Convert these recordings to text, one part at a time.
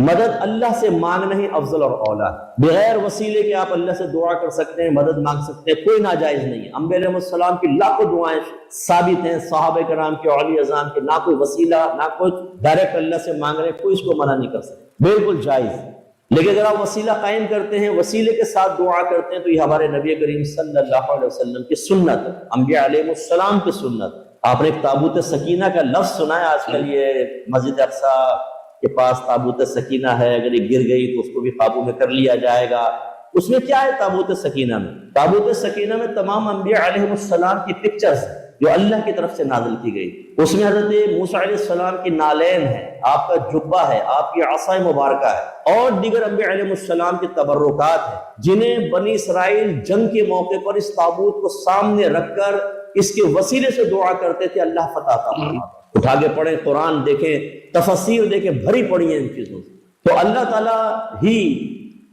مدد اللہ سے مانگنا ہی افضل اور اولا ہے۔ بغیر وسیلے کے آپ اللہ سے دعا کر سکتے ہیں، مدد مانگ سکتے ہیں، کوئی ناجائز نہیں ہے۔ انبیاء علیہ السلام کی لاکھوں دعائیں ثابت ہیں، صحابہ کرام کے اولیاء اعظام کے، نہ کوئی وسیلہ نہ کچھ، ڈائریکٹ اللہ سے مانگ رہے ہیں، کوئی اس کو منع نہیں کر سکتا، بالکل جائز۔ لیکن اگر آپ وسیلہ قائم کرتے ہیں، وسیلے کے ساتھ دعا کرتے ہیں، تو یہ ہمارے نبی کریم صلی اللہ علیہ وسلم کی سنت ہے، انبیاء علیہ السلام کی سنت۔ آپ نے ایک تابوت سکینہ کا لفظ سنا ہے، آج کل یہ مسجد اقصی کے پاس تابوت سکینہ ہے، اگر یہ گر گئی تو اس کو بھی قابو میں کر لیا جائے گا۔ اس میں کیا ہے تابوت سکینہ میں؟ تابوت سکینہ میں تمام انبیاء علیہ السلام کی پکچرز جو اللہ کی طرف سے نازل کی گئی۔ اس میں حضرت موسیٰ علیہ السلام کی نالین ہے، آپ کا جبہ ہے، آپ کی عصا مبارکہ ہے، اور دیگر انبیاء علیہ السلام کے تبرکات ہیں، جنہیں بنی اسرائیل جنگ کے موقع پر اس تابوت کو سامنے رکھ کر اس کے وسیلے سے دعا کرتے تھے، اللہ فتح عطا فرماتا۔ اٹھا کے پڑھیں، قرآن دیکھیں، تفسیر دیکھیں، بھری پڑی ہیں ان چیزوں سے۔ تو اللہ تعالیٰ ہی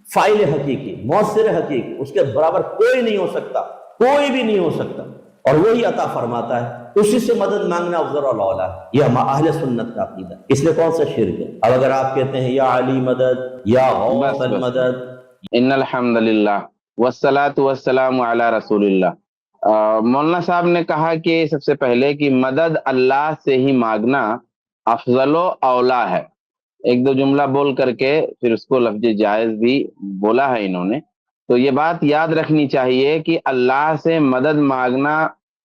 فاعل حقیقی، مؤثر حقیقی، اس کے برابر کوئی نہیں ہو سکتا، کوئی بھی نہیں ہو سکتا، اور وہی عطا فرماتا ہے، اسی سے مدد مانگنا افضل اور اولا ہے۔ یہ اہل سنت کا عقیدہ ہے، اس میں کون سا شرک ہے؟ اب اگر آپ کہتے ہیں یا علی مدد، یا غوث المدد، ان الحمد للہ والصلاۃ والسلام علی رسول اللہ۔ مولانا صاحب نے کہا کہ سب سے پہلے کہ مدد اللہ سے ہی مانگنا افضل و اولا ہے، ایک دو جملہ بول کر کے پھر اس کو لفظ جائز بھی بولا ہے انہوں نے۔ تو یہ بات یاد رکھنی چاہیے کہ اللہ سے مدد مانگنا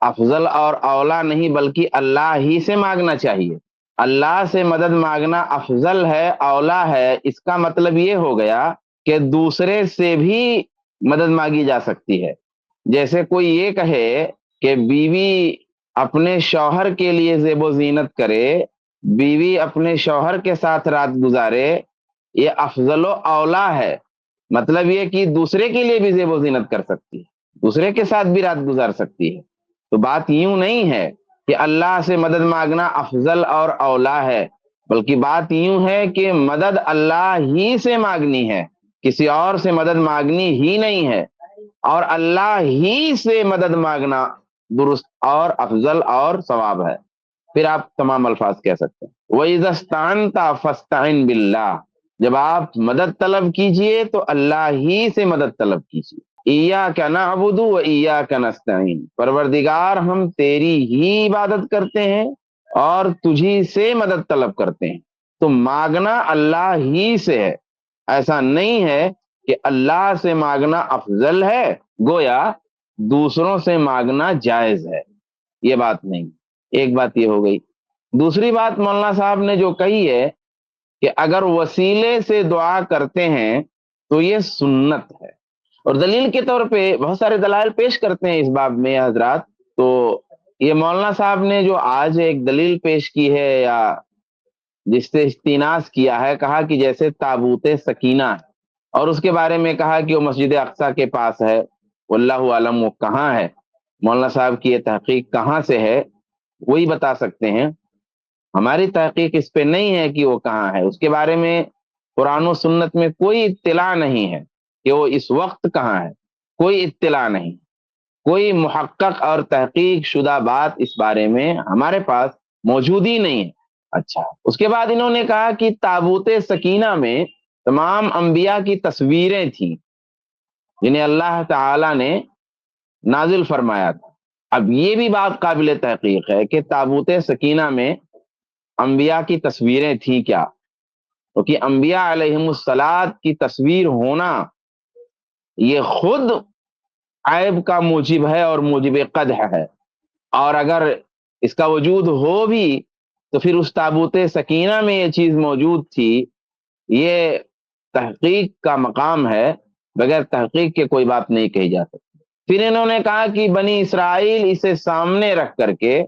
افضل اور اولا نہیں، بلکہ اللہ ہی سے مانگنا چاہیے۔ اللہ سے مدد مانگنا افضل ہے، اولا ہے، اس کا مطلب یہ ہو گیا کہ دوسرے سے بھی مدد مانگی جا سکتی ہے۔ جیسے کوئی یہ کہے کہ بیوی اپنے شوہر کے لیے زیب و زینت کرے، بیوی اپنے شوہر کے ساتھ رات گزارے، یہ افضل و اولا ہے، مطلب یہ کہ دوسرے کے لیے بھی زیب و زینت کر سکتی ہے، دوسرے کے ساتھ بھی رات گزار سکتی ہے۔ تو بات یوں نہیں ہے کہ اللہ سے مدد مانگنا افضل اور اولا ہے، بلکہ بات یوں ہے کہ مدد اللہ ہی سے مانگنی ہے، کسی اور سے مدد مانگنی ہی نہیں ہے، اور اللہ ہی سے مدد مانگنا درست اور افضل اور ثواب ہے۔ پھر آپ تمام الفاظ کہہ سکتے ہیں۔ وَإِذَا اسْتَعَنْتَ فَاسْتَعِنْ بِاللَّهِ، جب آپ مدد طلب کیجئے تو اللہ ہی سے مدد طلب کیجئے۔ إِيَّاكَ نَعْبُدُ وَإِيَّاكَ نَسْتَعِينُ، پروردگار ہم تیری ہی عبادت کرتے ہیں اور تجھی سے مدد طلب کرتے ہیں۔ تو مانگنا اللہ ہی سے ہے، ایسا نہیں ہے کہ اللہ سے مانگنا افضل ہے، گویا دوسروں سے مانگنا جائز ہے، یہ بات نہیں۔ ایک بات یہ ہو گئی۔ دوسری بات مولانا صاحب نے جو کہی ہے کہ اگر وسیلے سے دعا کرتے ہیں تو یہ سنت ہے، اور دلیل کے طور پہ بہت سارے دلائل پیش کرتے ہیں اس باب میں حضرات۔ تو یہ مولانا صاحب نے جو آج ایک دلیل پیش کی ہے یا جس سے استناس کیا ہے، کہا کہ جیسے تابوت سکینہ ہے، اور اس کے بارے میں کہا کہ وہ مسجد اقصی کے پاس ہے، واللہ عالم وہ کہاں ہے، مولانا صاحب کی یہ تحقیق کہاں سے ہے وہی بتا سکتے ہیں۔ ہماری تحقیق اس پہ نہیں ہے کہ وہ کہاں ہے، اس کے بارے میں قرآن و سنت میں کوئی اطلاع نہیں ہے کہ وہ اس وقت کہاں ہے، کوئی اطلاع نہیں، کوئی محقق اور تحقیق شدہ بات اس بارے میں ہمارے پاس موجود ہی نہیں ہے۔ اچھا، اس کے بعد انہوں نے کہا کہ تابوت سکینہ میں تمام انبیاء کی تصویریں تھیں جنہیں اللہ تعالی نے نازل فرمایا تھا۔ اب یہ بھی بات قابل تحقیق ہے کہ تابوت سکینہ میں انبیاء کی تصویریں تھیں کیا، کیونکہ انبیاء علیہم الصلاۃ کی تصویر ہونا یہ خود عیب کا موجب ہے اور موجب قدح ہے، اور اگر اس کا وجود ہو بھی تو پھر اس تابوت سکینہ میں یہ چیز موجود تھی، یہ تحقیق کا مقام ہے، بغیر تحقیق کے کوئی بات نہیں کہی جا سکتی۔ پھر انہوں نے کہا کہ بنی اسرائیل اسے سامنے رکھ کر کے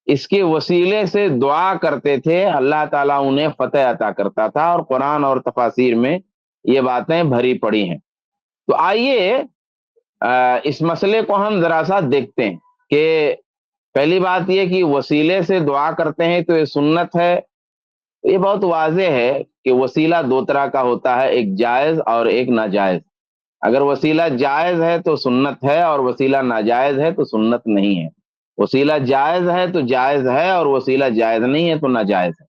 اس کے وسیلے سے دعا کرتے تھے، اللہ تعالیٰ انہیں فتح عطا کرتا تھا، اور قرآن اور تفاسیر میں یہ باتیں بھری پڑی ہیں۔ تو آئیے اس مسئلے کو ہم ذرا سا دیکھتے ہیں کہ پہلی بات یہ کہ وسیلے سے دعا کرتے ہیں تو یہ سنت ہے۔ یہ بہت واضح ہے کہ وسیلہ دو طرح کا ہوتا ہے، ایک جائز اور ایک ناجائز۔ اگر وسیلہ جائز ہے تو سنت ہے، اور وسیلہ ناجائز ہے تو سنت نہیں ہے۔ وسیلہ جائز ہے تو جائز ہے، اور وسیلہ جائز نہیں ہے تو ناجائز ہے،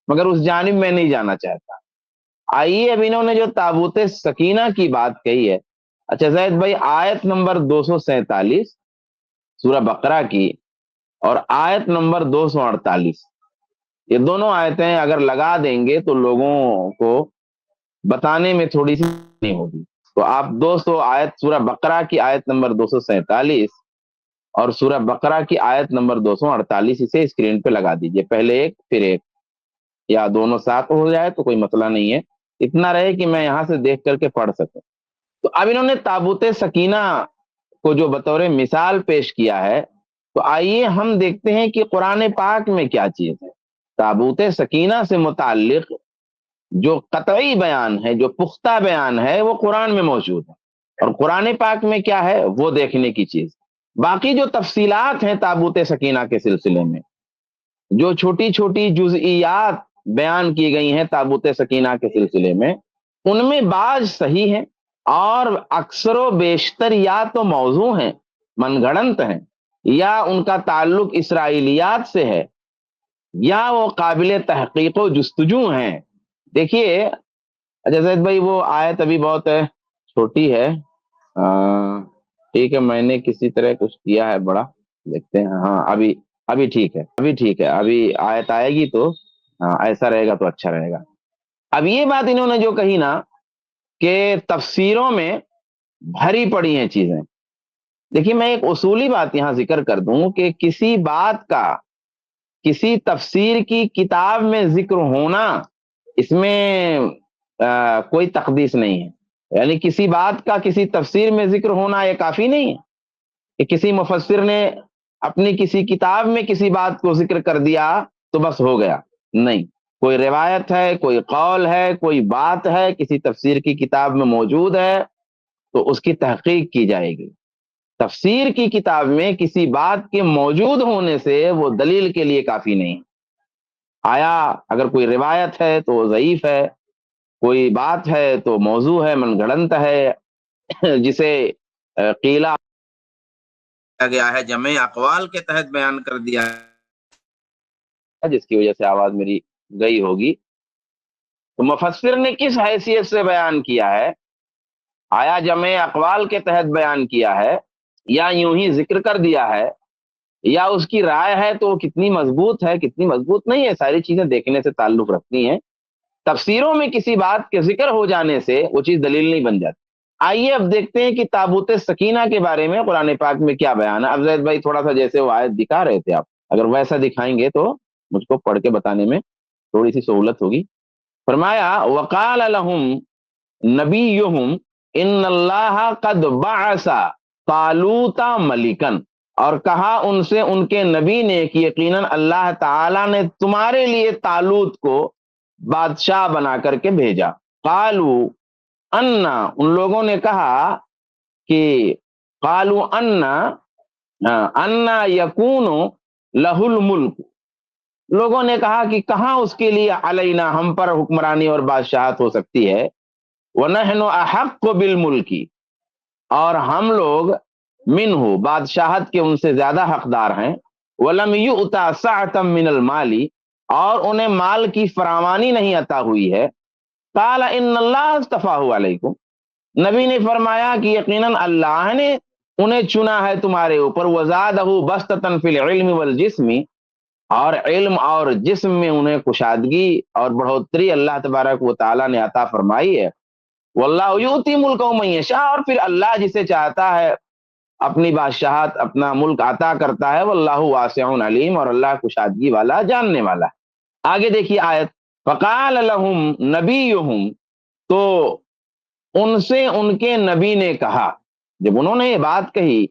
مگر اس جانب میں نہیں جانا چاہتا۔ آئیے اب انہوں نے جو تابوت سکینہ کی بات کہی ہے، اچھا زید بھائی آیت نمبر 247 سورہ بقرہ کی اور آیت نمبر 248، یہ دونوں آیتیں اگر لگا دیں گے تو لوگوں کو بتانے میں تھوڑی سی نہیں ہوگی. تو آپ 200 آیت سورہ بقرہ کی آیت نمبر 247 اور سورہ بقرہ کی آیت نمبر 248 اسے اسکرین پہ لگا دیجئے، پہلے ایک پھر ایک، یا دونوں ساتھ ہو جائے تو کوئی مسئلہ نہیں ہے، اتنا رہے کہ میں یہاں سے دیکھ کر کے پڑھ سکوں. تو اب انہوں نے تابوت سکینہ کو جو بطور مثال پیش کیا ہے، تو آئیے ہم دیکھتے ہیں کہ قرآن پاک میں کیا چیز ہے. تابوت سکینہ سے متعلق جو قطعی بیان ہے، جو پختہ بیان ہے، وہ قرآن میں موجود ہے، اور قرآن پاک میں کیا ہے وہ دیکھنے کی چیز. باقی جو تفصیلات ہیں تابوت سکینہ کے سلسلے میں، جو چھوٹی چھوٹی جزئیات بیان کی گئی ہیں تابوت سکینہ کے سلسلے میں، ان میں بعض صحیح ہیں اور اکثر و بیشتر یا تو موضوع ہیں، من گھڑنت ہیں، یا ان کا تعلق اسرائیلیات سے ہے، یا وہ قابل تحقیق و جستجو ہیں. دیکھیے اچھا زید بھائی وہ آیت ابھی بہت چھوٹی ہے، ٹھیک ہے میں نے کسی طرح کچھ کیا ہے بڑا، دیکھتے ہیں. ہاں ابھی ٹھیک ہے، ابھی آیت آئے گی تو ہاں ایسا رہے گا تو اچھا رہے گا. اب یہ بات انہوں نے جو کہی نا کہ تفسیروں میں بھری پڑی ہیں چیزیں، دیکھیے میں ایک اصولی بات یہاں ذکر کر دوں کہ کسی بات کا کسی تفسیر کی کتاب میں ذکر ہونا، اس میں کوئی تقدیس نہیں ہے. یعنی کسی بات کا کسی تفسیر میں ذکر ہونا یہ کافی نہیں ہے کہ کسی مفسر نے اپنی کسی کتاب میں کسی بات کو ذکر کر دیا تو بس ہو گیا. نہیں، کوئی روایت ہے، کوئی قول ہے، کوئی بات ہے کسی تفسیر کی کتاب میں موجود ہے تو اس کی تحقیق کی جائے گی. تفسیر کی کتاب میں کسی بات کے موجود ہونے سے وہ دلیل کے لیے کافی نہیں. آیا اگر کوئی روایت ہے تو وہ ضعیف ہے، کوئی بات ہے تو موضوع ہے، من گھڑنت ہے، جسے قیلا گیا ہے جمع اقوال کے تحت بیان کر دیا ہے، جس کی وجہ سے آواز میری گئی ہوگی. تو مفسر نے کس حیثیت سے بیان کیا ہے؟ آیا جمع اقوال کے تحت بیان کیا ہے، یا یوں ہی ذکر کر دیا ہے، یا اس کی رائے ہے تو وہ کتنی مضبوط ہے کتنی مضبوط نہیں ہے، ساری چیزیں دیکھنے سے تعلق رکھتی ہیں. تفسیروں میں کسی بات کے ذکر ہو جانے سے وہ چیز دلیل نہیں بن جاتی. آئیے اب دیکھتے ہیں کہ تابوت سکینہ کے بارے میں قرآن پاک میں کیا بیان ہے. اب زید بھائی تھوڑا سا جیسے وہ آیت دکھا رہے تھے، آپ اگر ویسا دکھائیں گے تو مجھ کو پڑھ کے بتانے میں تھوڑی سی سہولت ہوگی. فرمایا وقال لهم نبیہم ان اللہ قد بعث طالوت ملکا، اور کہا ان سے ان کے نبی نے کہ یقیناً اللہ تعالی نے تمہارے لیے طالوت کو بادشاہ بنا کر کے بھیجا. قالو انا، ان لوگوں نے کہا کہ قالو انا یکون لہ الملک، لوگوں نے کہا کہ کہاں اس کے لیے علینا ہم پر حکمرانی اور بادشاہت ہو سکتی ہے. وَنَحْنُ أَحَقُّ بِالْمُلْكِ، اور ہم لوگ منہ بادشاہت کے ان سے زیادہ حقدار ہیں. وَلَمْ يُؤْتَ سَعْةً مِّنَ الْمَالِ، اور انہیں مال کی فراوانی نہیں عطا ہوئی ہے. قَالَ إِنَّ اللَّهَ اصْطَفَاهُ عَلَيْكُمْ، نبی نے فرمایا کہ یقیناً اللہ نے انہیں چنا ہے تمہارے اوپر. وَزَادَهُ بَسْطَةً فِي الْعِلْمِ وَالْجِسْمِ، اور علم اور جسم میں انہیں کشادگی اور بڑھوتری اللہ تبارک و تعالیٰ نے عطا فرمائی ہے. واللہ یؤتی ملکہ من یشاء، اور پھر اللہ جسے چاہتا ہے اپنی بادشاہت اپنا ملک عطا کرتا ہے. واللہ واسع علیم، اور اللہ کشادگی والا جاننے والا ہے. آگے دیکھیے آیت، فقال لهم نبیہم، تو ان سے ان کے نبی نے کہا، جب انہوں نے یہ بات کہی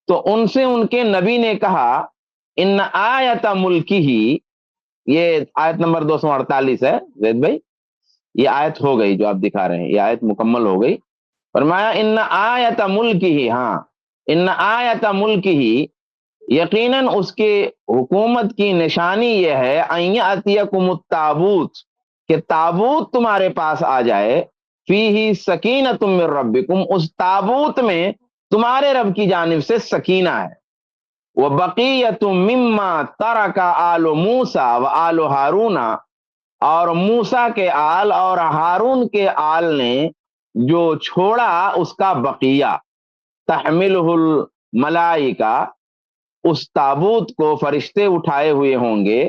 تو ان سے ان کے نبی نے کہا ان آیت ملکی ہی، یہ آیت نمبر 248 ہے زید بھائی، یہ آیت ہو گئی جو آپ دکھا رہے ہیں، یہ آیت مکمل ہو گئی. فرمایا ان آیت ملکی ہی، ہاں ان آیت ملکی ہی، یقیناً اس کے حکومت کی نشانی یہ ہے ان یاتیکم التابوت، کہ تابوت تمہارے پاس آ جائے. فیہ سکینۃ من ربکم، اس تابوت میں تمہارے رب کی جانب سے سکینہ ہے. وَبَقِيَّةٌ مِّمَّا تَرَكَ آلُ مُوسَىٰ وَآلُ هَارُونَ، اور موسیٰ کے آل اور ہارون کے آل نے جو چھوڑا اس کا بقیہ، تحملہ الملائکہ، اس تابوت کو فرشتے اٹھائے ہوئے ہوں گے،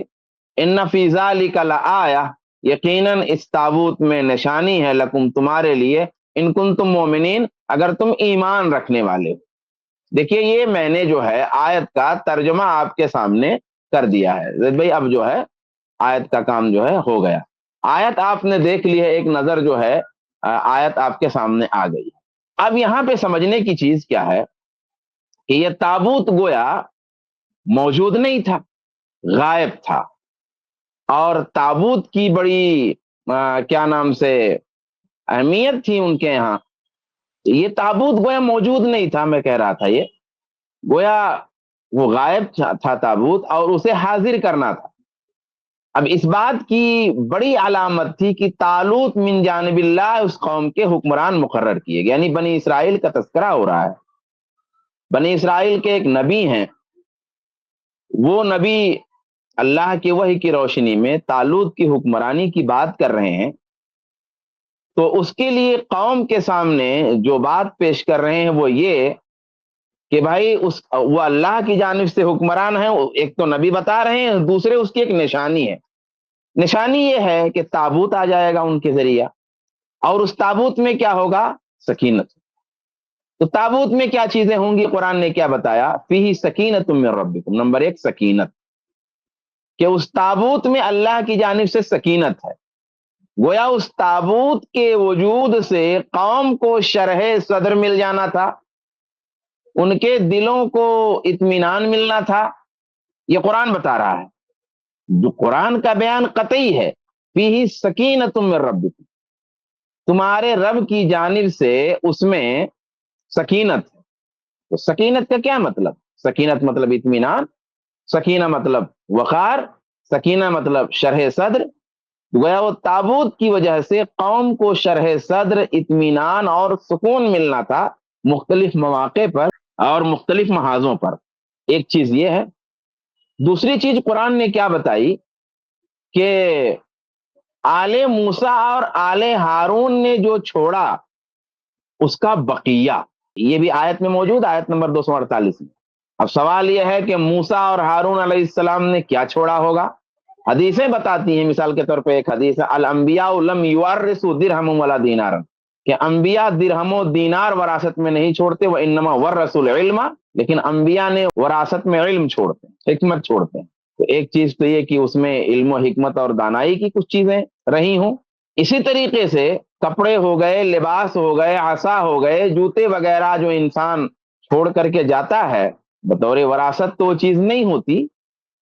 ان فی ذالک لآیہ، یقیناً اس تابوت میں نشانی ہے، لکم تمہارے لیے، ان کنتم مومنین، اگر تم ایمان رکھنے والے ہو۔ دیکھیے یہ میں نے جو ہے آیت کا ترجمہ آپ کے سامنے کر دیا ہے زید بھائی، اب جو ہے آیت کا کام جو ہے ہو گیا، آیت آپ نے دیکھ لی ہے، ایک نظر جو ہے آیت آپ کے سامنے آ گئی۔ اب یہاں پہ سمجھنے کی چیز کیا ہے کہ یہ تابوت گویا موجود نہیں تھا، غائب تھا، اور تابوت کی بڑی کیا نام سے اہمیت تھی ان کے یہاں۔ یہ تابوت گویا موجود نہیں تھا، میں کہہ رہا تھا یہ گویا وہ غائب تھا تابوت، اور اسے حاضر کرنا تھا۔ اب اس بات کی بڑی علامت تھی کہ طالوت من جانب اللہ اس قوم کے حکمران مقرر کیے گئے، یعنی بنی اسرائیل کا تذکرہ ہو رہا ہے۔ بنی اسرائیل کے ایک نبی ہیں، وہ نبی اللہ کی وحی کی روشنی میں طالوت کی حکمرانی کی بات کر رہے ہیں، تو اس کے لیے قوم کے سامنے جو بات پیش کر رہے ہیں وہ یہ کہ بھائی وہ اللہ کی جانب سے حکمران ہیں، ایک تو نبی بتا رہے ہیں، دوسرے اس کی ایک نشانی ہے۔ نشانی یہ ہے کہ تابوت آ جائے گا ان کے ذریعہ، اور اس تابوت میں کیا ہوگا؟ سکینت۔ تو تابوت میں کیا چیزیں ہوں گی؟ قرآن نے کیا بتایا؟ فیہ سکینت من ربکم، نمبر 1 سکینت، کہ اس تابوت میں اللہ کی جانب سے سکینت ہے۔ گویا اس تابوت کے وجود سے قوم کو شرح صدر مل جانا تھا، ان کے دلوں کو اطمینان ملنا تھا، یہ قرآن بتا رہا ہے۔ جو قرآن کا بیان قطعی ہے، فیہ سکینت من ربکم، تمہارے رب کی جانب سے اس میں سکینت ہے۔ تو سکینت کا کیا مطلب؟ سکینت مطلب اطمینان، سکینہ مطلب وقار، سکینہ مطلب شرح صدر۔ گویا وہ تابوت کی وجہ سے قوم کو شرح صدر، اطمینان اور سکون ملنا تھا، مختلف مواقع پر اور مختلف محاذوں پر۔ ایک چیز یہ ہے۔ دوسری چیز قرآن نے کیا بتائی کہ آل موسیٰ اور آل ہارون نے جو چھوڑا اس کا بقیہ، یہ بھی آیت میں موجود، آیت نمبر 248 میں۔ اب سوال یہ ہے کہ موسیٰ اور ہارون علیہ السلام نے کیا چھوڑا ہوگا؟ حدیثیں بتاتی ہیں، مثال کے طور پہ ایک حدیث ہے، الانبیاء لم یورثوا درہم ولا دینارا، کہ انبیاء درہم و دینار وراثت میں نہیں چھوڑتے، وانما ورثوا العلم، لیکن انبیاء نے وراثت میں علم چھوڑتے ہیں، حکمت چھوڑتے ہیں۔ تو ایک چیز تو یہ کہ اس میں علم و حکمت اور دانائی کی کچھ چیزیں رہی ہوں۔ اسی طریقے سے کپڑے ہو گئے، لباس ہو گئے، عصا ہو گئے، جوتے وغیرہ جو انسان چھوڑ کر کے جاتا ہے بطور وراثت تو وہ چیز نہیں ہوتی،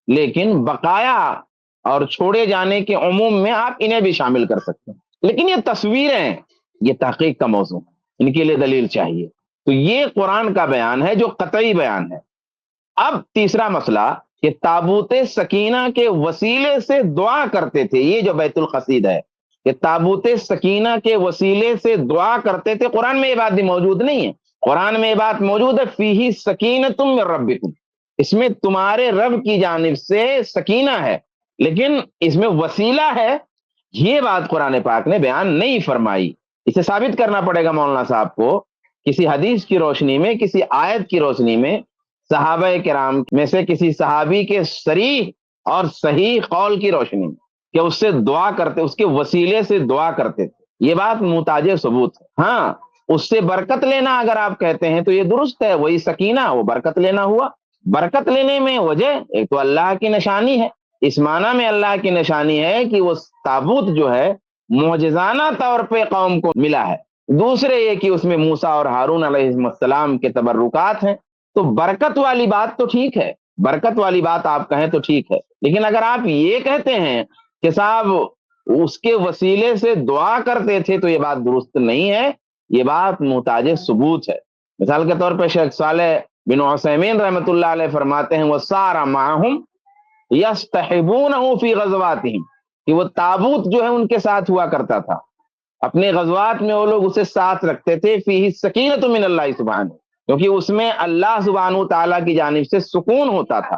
لیکن بقایا اور چھوڑے جانے کے عموم میں آپ انہیں بھی شامل کر سکتے ہیں۔ لیکن یہ تصویریں، یہ تحقیق کا موضوع، ان کے لیے دلیل چاہیے۔ تو یہ قرآن کا بیان ہے جو قطعی بیان ہے۔ اب تیسرا مسئلہ کہ تابوت سکینہ کے وسیلے سے دعا کرتے تھے، یہ جو بیت القصید ہے کہ تابوت سکینہ کے وسیلے سے دعا کرتے تھے، قرآن میں یہ بات بھی موجود نہیں ہے۔ قرآن میں یہ بات موجود ہے، فیہ سکینۃ من ربکم، اس میں تمہارے رب کی جانب سے سکینہ ہے، لیکن اس میں وسیلہ ہے، یہ بات قرآن پاک نے بیان نہیں فرمائی۔ اسے ثابت کرنا پڑے گا مولانا صاحب کو کسی حدیث کی روشنی میں، کسی آیت کی روشنی میں، صحابہ کرام میں سے کسی صحابی کے صریح اور صحیح قول کی روشنی میں، کہ اس سے دعا کرتے، اس کے وسیلے سے دعا کرتے تھے، یہ بات محتاج ثبوت ہے۔ ہاں، اس سے برکت لینا اگر آپ کہتے ہیں تو یہ درست ہے، وہی سکینہ، وہ برکت لینا ہوا۔ برکت لینے میں وجہ ایک تو اللہ کی نشانی ہے، اس معنی میں اللہ کی نشانی ہے کہ وہ تابوت جو ہے معجزانہ طور پہ قوم کو ملا ہے، دوسرے یہ کہ اس میں موسیٰ اور ہارون علیہ السلام کے تبرکات ہیں۔ تو برکت والی بات تو ٹھیک ہے، برکت والی بات آپ کہیں تو ٹھیک ہے، لیکن اگر آپ یہ کہتے ہیں کہ صاحب اس کے وسیلے سے دعا کرتے تھے تو یہ بات درست نہیں ہے، یہ بات محتاج ثبوت ہے۔ مثال کے طور پہ شیخ صالح بن عثیمین رحمۃ اللہ علیہ فرماتے ہیں وَسَارَ مَعَهُمْ يَسْتَحِبُونَهُ فِي غَزْوَاتِهِمْ، کہ وہ تابوت جو ہے ان کے ساتھ ہوا کرتا تھا، اپنے غزوات میں وہ لوگ اسے ساتھ رکھتے تھے، فِيهِ سَكِينَةٌ مِّنَ اللَّهِ سُبْحَانَهُ، کیونکہ اس میں اللہ سبحانہ تعالیٰ کی جانب سے سکون ہوتا تھا۔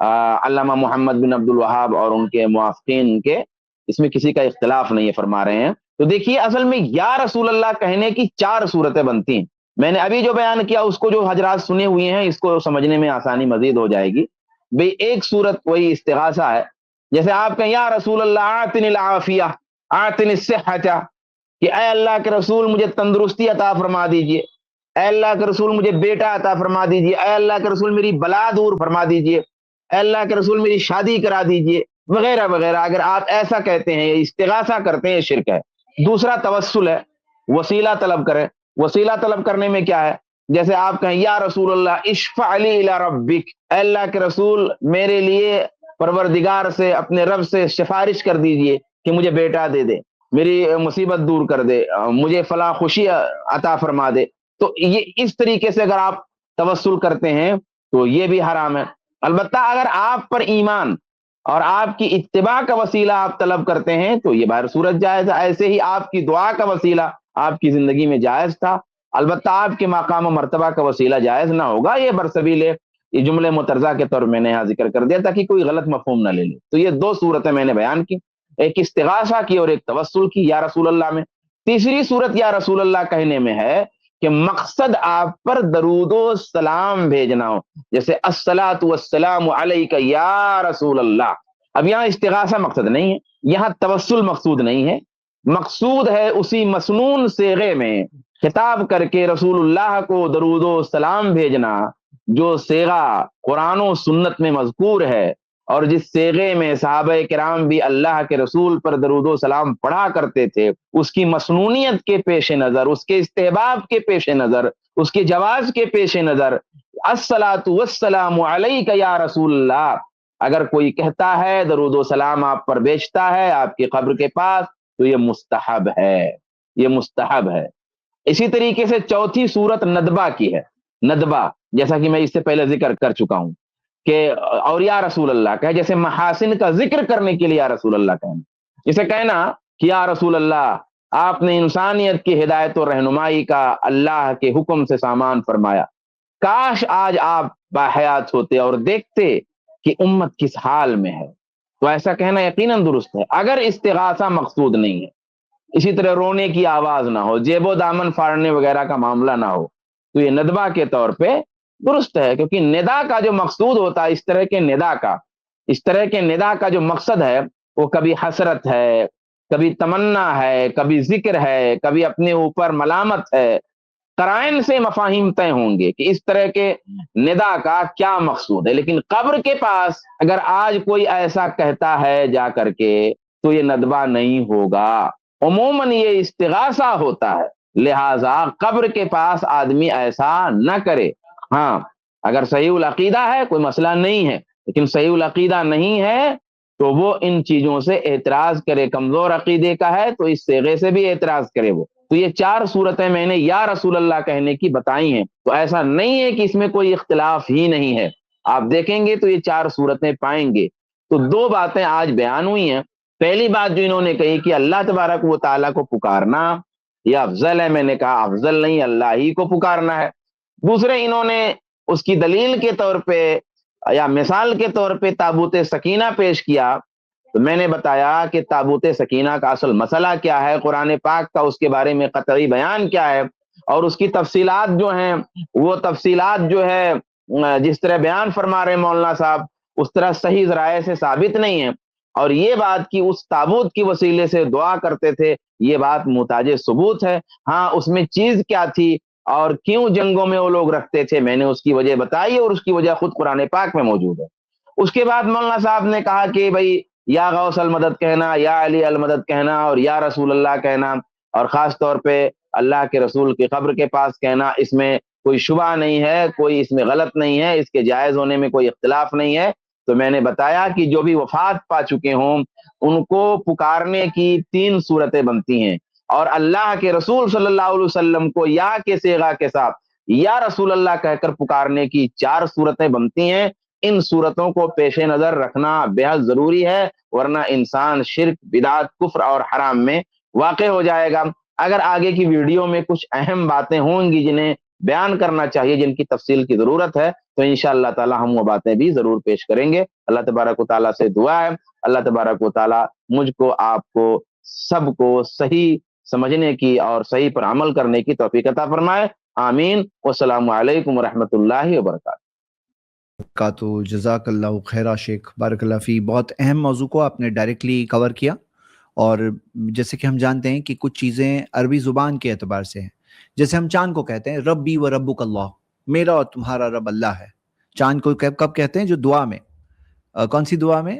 علامہ محمد بن عبد الوہاب اور ان کے موافقین کے، اس میں کسی کا اختلاف نہیں ہے، فرما رہے ہیں۔ تو دیکھیے اصل میں یا رسول اللہ کہنے کی 4 صورتیں بنتی ہیں۔ میں نے ابھی جو بیان کیا اس کو جو حضرات سنے ہوئے ہیں اس کو سمجھنے میں آسانی مزید ہو جائے گی۔ بھئی ایک صورت وہی استغاثہ ہے، جیسے آپ کہیں یا رسول اللہ آتنی العافیہ آتنی الصحۃ، کہ اے اللہ کے رسول مجھے تندرستی عطا فرما دیجئے، اے اللہ کے رسول مجھے بیٹا عطا فرما دیجئے، اے اللہ کے رسول میری بلا دور فرما دیجئے، اے اللہ کے رسول میری شادی کرا دیجئے، وغیرہ وغیرہ۔ اگر آپ ایسا کہتے ہیں، استغاثہ کرتے ہیں، یہ شرک ہے۔ دوسرا توسل ہے، وسیلہ طلب کریں۔ وسیلہ طلب کرنے میں کیا ہے؟ جیسے آپ کہیں یا رسول اللہ اشفع لی الی ربک، اے اللہ کے رسول میرے لیے پروردگار سے، اپنے رب سے سفارش کر دیجئے کہ مجھے بیٹا دے دے، میری مصیبت دور کر دے، مجھے فلاں خوشی عطا فرما دے۔ تو یہ اس طریقے سے اگر آپ توسل کرتے ہیں تو یہ بھی حرام ہے۔ البتہ اگر آپ پر ایمان اور آپ کی اتباع کا وسیلہ آپ طلب کرتے ہیں تو یہ باہر صورت جائز ہے۔ ایسے ہی آپ کی دعا کا وسیلہ آپ کی زندگی میں جائز تھا، البتہ آپ کے مقام و مرتبہ کا وسیلہ جائز نہ ہوگا۔ یہ برسبیل یہ جملے مترجہ کے طور میں نے یہاں ذکر کر دیا تاکہ کوئی غلط مفہوم نہ لے لے۔ تو یہ 2 صورتیں میں نے بیان کی، ایک استغاثہ کی اور ایک توسل کی یا رسول اللہ میں۔ تیسری صورت یا رسول اللہ کہنے میں ہے کہ مقصد آپ پر درود و سلام بھیجنا ہو، جیسے الصلاۃ والسلام علیک یا رسول اللہ۔ اب یہاں استغاثہ مقصد نہیں ہے، یہاں توسل مقصود نہیں ہے، مقصود ہے اسی مسنون صیغے میں خطاب کر کے رسول اللہ کو درود و سلام بھیجنا، جو صیغہ قرآن و سنت میں مذکور ہے اور جس صیغے میں صحابہ کرام بھی اللہ کے رسول پر درود و سلام پڑھا کرتے تھے، اس کی مسنونیت کے پیش نظر، اس کے استحباب کے پیش نظر، اس کے جواز کے پیش نظر الصلاۃ والسلام علیک یا رسول اللہ اگر کوئی کہتا ہے، درود و سلام آپ پر بیچتا ہے آپ کی قبر کے پاس، تو یہ مستحب ہے، یہ مستحب ہے۔ اسی طریقے سے چوتھی صورت ندبہ کی ہے۔ ندبہ جیسا کہ میں اس سے پہلے ذکر کر چکا ہوں کہ اور یا رسول اللہ کہے، جیسے محاسن کا ذکر کرنے کے لیے یا رسول اللہ کہنا، جیسے کہنا کہ یا رسول اللہ آپ نے انسانیت کی ہدایت و رہنمائی کا اللہ کے حکم سے سامان فرمایا، کاش آج آپ باحیات ہوتے اور دیکھتے کہ امت کس حال میں ہے۔ تو ایسا کہنا یقیناً درست ہے اگر استغاثہ مقصود نہیں ہے۔ اسی طرح رونے کی آواز نہ ہو، جیب و دامن پھاڑنے وغیرہ کا معاملہ نہ ہو، تو یہ ندبہ کے طور پہ درست ہے، کیونکہ ندا کا جو مقصود ہوتا ہے، اس طرح کے ندا کا جو مقصد ہے وہ کبھی حسرت ہے، کبھی تمنا ہے، کبھی ذکر ہے، کبھی اپنے اوپر ملامت ہے۔ قرائن سے مفاہیم طے ہوں گے کہ اس طرح کے ندا کا کیا مقصود ہے۔ لیکن قبر کے پاس اگر آج کوئی ایسا کہتا ہے جا کر کے تو یہ ندبہ نہیں ہوگا، عموماً یہ استغاثہ ہوتا ہے، لہٰذا قبر کے پاس آدمی ایسا نہ کرے۔ ہاں اگر صحیح العقیدہ ہے کوئی مسئلہ نہیں ہے، لیکن صحیح العقیدہ نہیں ہے تو وہ ان چیزوں سے اعتراض کرے، کمزور عقیدے کا ہے تو اس صیغے سے بھی اعتراض کرے وہ۔ تو یہ 4 صورتیں میں نے یا رسول اللہ کہنے کی بتائی ہیں، تو ایسا نہیں ہے کہ اس میں کوئی اختلاف ہی نہیں ہے، آپ دیکھیں گے تو یہ 4 صورتیں پائیں گے۔ تو 2 باتیں آج بیان ہوئی ہیں۔ پہلی بات جو انہوں نے کہی کہ اللہ تبارک و تعالیٰ کو پکارنا یہ افضل ہے، میں نے کہا افضل نہیں، اللہ ہی کو پکارنا ہے۔ دوسرے انہوں نے اس کی دلیل کے طور پہ یا مثال کے طور پہ تابوت سکینہ پیش کیا، تو میں نے بتایا کہ تابوت سکینہ کا اصل مسئلہ کیا ہے، قرآن پاک کا اس کے بارے میں قطعی بیان کیا ہے، اور اس کی تفصیلات جو ہیں وہ تفصیلات جو ہے جس طرح بیان فرما رہے مولانا صاحب اس طرح صحیح ذرائع سے ثابت نہیں ہے، اور یہ بات کہ اس تابوت کی وسیلے سے دعا کرتے تھے یہ بات محتاج ثبوت ہے۔ ہاں اس میں چیز کیا تھی اور کیوں جنگوں میں وہ لوگ رکھتے تھے میں نے اس کی وجہ بتائی، اور اس کی وجہ خود قرآن پاک میں موجود ہے۔ اس کے بعد مولانا صاحب نے کہا کہ بھائی یا غوث المدد کہنا، یا علی المدد کہنا، اور یا رسول اللہ کہنا، اور خاص طور پہ اللہ کے رسول کی قبر کے پاس کہنا، اس میں کوئی شبہ نہیں ہے، کوئی اس میں غلط نہیں ہے، اس کے جائز ہونے میں کوئی اختلاف نہیں ہے۔ تو میں نے بتایا کہ جو بھی وفات پا چکے ہوں ان کو پکارنے کی 3 صورتیں بنتی ہیں، اور اللہ کے رسول صلی اللہ علیہ وسلم کو یا کے صیغہ کے ساتھ یا رسول اللہ کہہ کر پکارنے کی 4 صورتیں بنتی ہیں۔ ان صورتوں کو پیش نظر رکھنا بے حد ضروری ہے، ورنہ انسان شرک، بدعت، کفر اور حرام میں واقع ہو جائے گا۔ اگر آگے کی ویڈیو میں کچھ اہم باتیں ہوں گی جنہیں بیان کرنا چاہیے جن کی تفصیل کی ضرورت ہے، تو انشاءاللہ تعالی ہم وہ باتیں بھی ضرور پیش کریں گے۔ اللہ تبارک و تعالیٰ سے دعا ہے اللہ تبارک و تعالیٰ مجھ کو، آپ کو، سب کو صحیح سمجھنے کی اور صحیح پر عمل کرنے کی توفیق عطا فرمائے، آمین۔ والسلام علیکم ورحمۃ اللہ وبرکاتہ۔ تو جزاک اللہ خیرہ شیخ، بارک اللہ فی۔ بہت اہم موضوع کو آپ نے ڈائریکٹلی کور کیا، اور جیسے کہ ہم جانتے ہیں کہ کچھ چیزیں عربی زبان کے اعتبار سے ہیں، جیسے ہم چاند کو کہتے ہیں ربی و ربک اللہ، میرا اور تمہارا رب اللہ ہے۔ چاند کو کب کہتے ہیں؟ جو دعا میں، کون سی دعا میں؟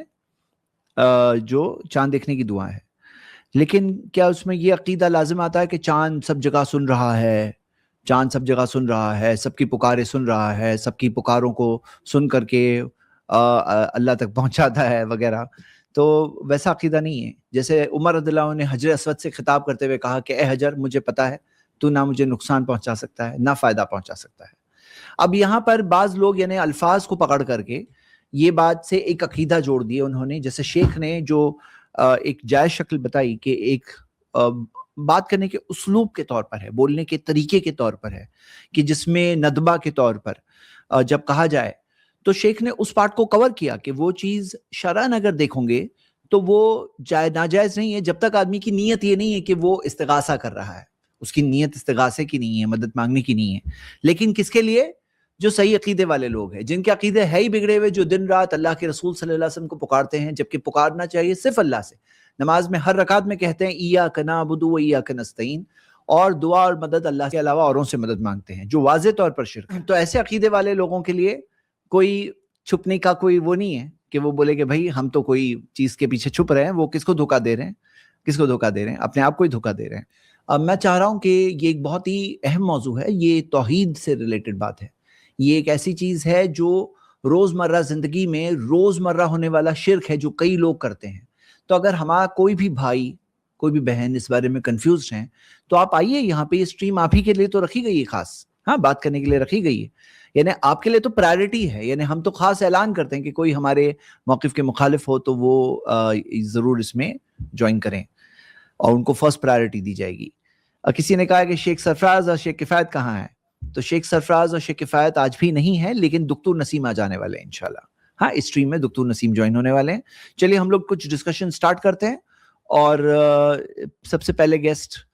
جو چاند دیکھنے کی دعا ہے۔ لیکن کیا اس میں یہ عقیدہ لازم آتا ہے کہ چاند سب جگہ سن رہا ہے، چاند سب جگہ سن رہا ہے، سب کی پکاریں سن رہا ہے، سب کی پکاروں کو سن کر کے اللہ تک پہنچاتا ہے وغیرہ؟ تو ویسا عقیدہ نہیں ہے۔ جیسے عمر رضی اللہ عنہ نے حجر اسود سے خطاب کرتے ہوئے کہا کہ اے حجر، مجھے پتا ہے تو نہ مجھے نقصان پہنچا سکتا ہے نہ فائدہ پہنچا سکتا ہے۔ اب یہاں پر بعض لوگ یعنی الفاظ کو پکڑ کر کے یہ بات سے ایک عقیدہ جوڑ دیے انہوں نے، جیسے شیخ نے جو ایک جائز شکل بتائی کہ ایک بات کرنے کے اسلوب کے طور پر ہے، بولنے کے طریقے کے طور پر ہے، کہ جس میں ندبہ کے طور پر جب کہا جائے تو شیخ نے اس پارٹ کو کور کیا کہ وہ چیز شرعاً اگر دیکھوں گے تو وہ ناجائز نہیں ہے جب تک آدمی کی نیت یہ نہیں ہے کہ وہ استغاثہ کر رہا ہے، اس کی نیت استغاثے کی نہیں ہے، مدد مانگنے کی نہیں ہے۔ لیکن کس کے لیے؟ جو صحیح عقیدے والے لوگ ہیں، جن کے عقیدے ہے ہی بگڑے ہوئے، جو دن رات اللہ کے رسول صلی اللہ علیہ وسلم کو پکارتے ہیں، جبکہ پکارنا چاہیے صرف اللہ سے۔ نماز میں ہر رکعت میں کہتے ہیں ایاک نعبد و ایاک نستعین، اور دعا اور مدد اللہ کے علاوہ اوروں سے مدد مانگتے ہیں، جو واضح طور پر شرک ہے۔ تو ایسے عقیدے والے لوگوں کے لیے کوئی چھپنے کا کوئی وہ نہیں ہے کہ وہ بولے کہ بھائی ہم تو کوئی چیز کے پیچھے چھپ رہے ہیں۔ وہ کس کو دھوکہ دے رہے ہیں؟ کس کو دھوکہ دے رہے ہیں؟ اپنے آپ کو ہی دھوکہ دے رہے ہیں۔ اب میں چاہ رہا ہوں کہ یہ ایک بہت ہی اہم موضوع ہے، یہ توحید سے ریلیٹڈ بات ہے۔ یہ ایک ایسی چیز ہے جو روزمرہ زندگی میں روزمرہ ہونے والا شرک ہے، جو کئی لوگ کرتے ہیں۔ تو اگر ہمارا کوئی بھی بھائی، کوئی بھی بہن اس بارے میں کنفیوزڈ ہیں تو آپ آئیے، یہاں پہ یہ اسٹریم آپ ہی کے لیے تو رکھی گئی ہے، خاص بات کرنے کے لیے رکھی گئی ہے، یعنی آپ کے لیے تو پرائرٹی ہے۔ یعنی ہم تو خاص اعلان کرتے ہیں کہ کوئی ہمارے موقف کے مخالف ہو تو وہ ضرور اس میں جوائن کریں اور ان کو فرسٹ پرائرٹی دی جائے گی۔ کسی نے کہا کہ شیخ سرفراز اور شیخ کفایت کہاں ہیں؟ تو شیخ سرفراز اور شیخ کفایت آج بھی نہیں ہے، لیکن دکتور نسیم آ جانے والے ہیں انشاءاللہ۔ اس اسٹریم میں دکتور نسیم جوائن ہونے والے ہیں۔ چلیے ہم لوگ کچھ ڈسکشن سٹارٹ کرتے ہیں، اور سب سے پہلے گیسٹ